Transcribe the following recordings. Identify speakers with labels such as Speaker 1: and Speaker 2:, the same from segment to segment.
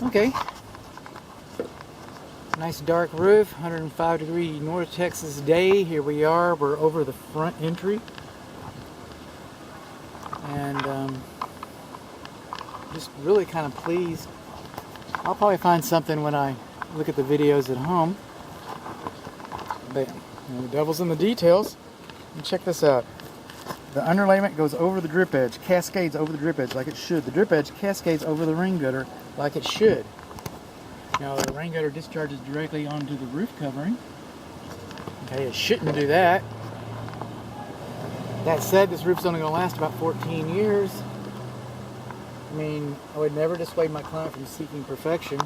Speaker 1: Okay. Nice dark roof, 105-degree North Texas day. Here we are. We're over the front entry. And just really kind of pleased. I'll probably find something when I look at the videos at home. But the devil's in the details. And check this out. The underlayment goes over the drip edge, cascades over the drip edge like it should. The drip edge cascades over the rain gutter like it should. Now the rain gutter discharges directly onto the roof covering. Okay, it shouldn't do that. That said, this roof's only going to last about 14 years. I mean, I would never dissuade my client from seeking perfection,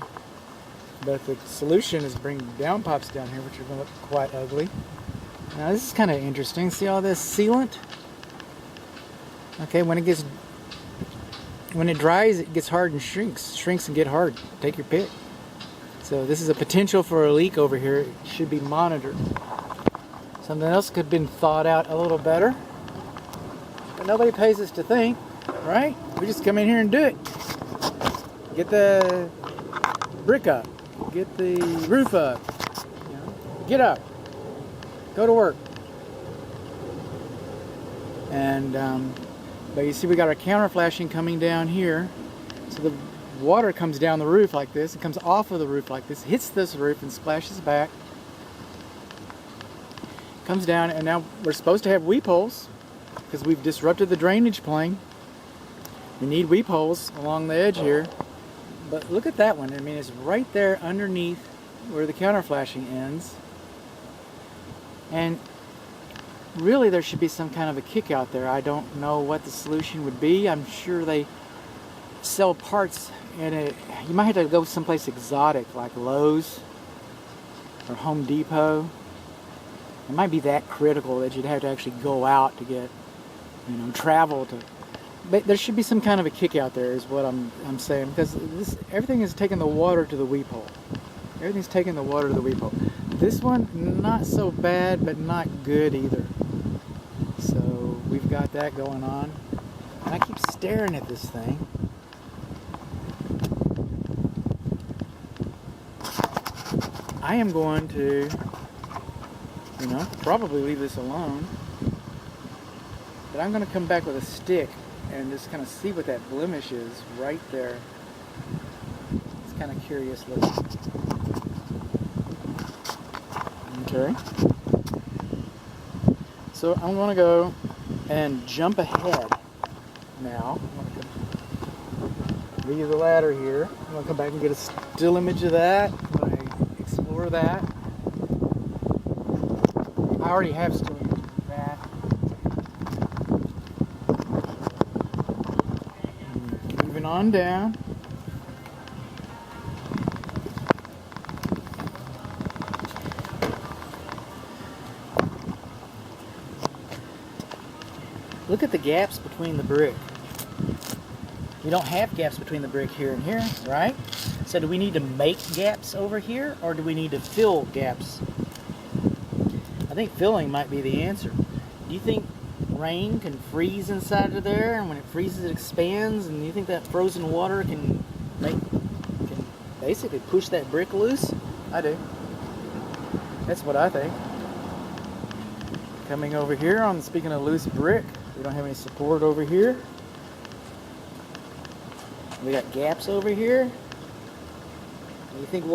Speaker 1: but the solution is bring downpipes down here, which are going to look quite ugly. Now this is kind of interesting. See all this sealant? Okay, when it dries, it gets hard and shrinks and get hard. Take your pick. So this is a potential for a leak over here. It should be monitored. Something else could have been thought out a little better, but nobody pays us to think, right? We just come in here and do it. Get the brick up, get the roof up, get up, go to work. And but you see we got our counter flashing coming down here, so the water comes down the roof like this. It comes off of the roof like this, hits this roof and splashes back, comes down, and now we're supposed to have weep holes because we've disrupted the drainage plane. We need weep holes along the edge here, but look at that one. I mean, it's right there underneath where the counter flashing ends, and really there should be some kind of a kick out there. I don't know what the solution would be. I'm sure they sell parts in it. You might have to go someplace exotic like Lowe's or Home Depot. It might be that critical that you'd have to actually go out to get, travel to. But there should be some kind of a kick out there, is what I'm saying, because everything is taking the water to the weep hole. Everything's taking the water to the weep hole. This one, not so bad, but not good either. So we've got that going on. And I keep staring at this thing. I am going to, probably leave this alone. But I'm going to come back with a stick and just kind of see what that blemish is right there. It's kind of curious looking. Okay. So I'm going to go and jump ahead now. I'm going to leave the ladder here. I'm going to come back and get a still image of that. I'm going to explore that. I already have still images of that. Moving on down. Look at the gaps between the brick. You don't have gaps between the brick here and here, right? So do we need to make gaps over here, or do we need to fill gaps? I think filling might be the answer. Do you think rain can freeze inside of there, and when it freezes it expands, and you think that frozen water can basically push that brick loose? I do. That's what I think. Coming over here on, speaking of loose brick, we don't have any support over here. We got gaps over here. You think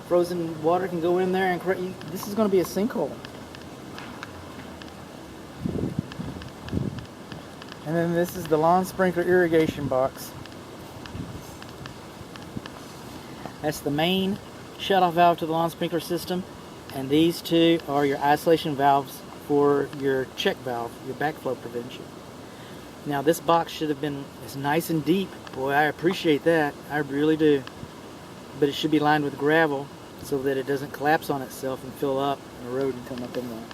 Speaker 1: frozen water can go in there and this is going to be a sinkhole. And then this is the lawn sprinkler irrigation box. That's the main shutoff valve to the lawn sprinkler system, and these two are your isolation valves for your check valve, your backflow prevention. Now this box should have been as nice and deep. Boy, I appreciate that. I really do. But it should be lined with gravel so that it doesn't collapse on itself and fill up and erode and come up in there.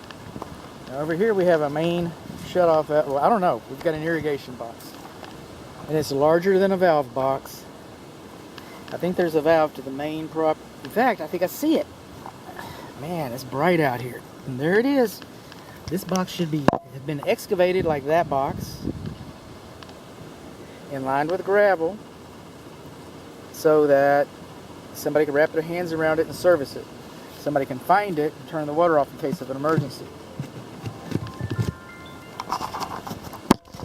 Speaker 1: Now over here we have a main shutoff valve. Well, I don't know. We've got an irrigation box. And it's larger than a valve box. I think there's a valve to the main prop. In fact, I think I see it. Man, it's bright out here. And there it is. This box have been excavated like that box and lined with gravel so that somebody can wrap their hands around it and service it. Somebody can find it and turn the water off in case of an emergency.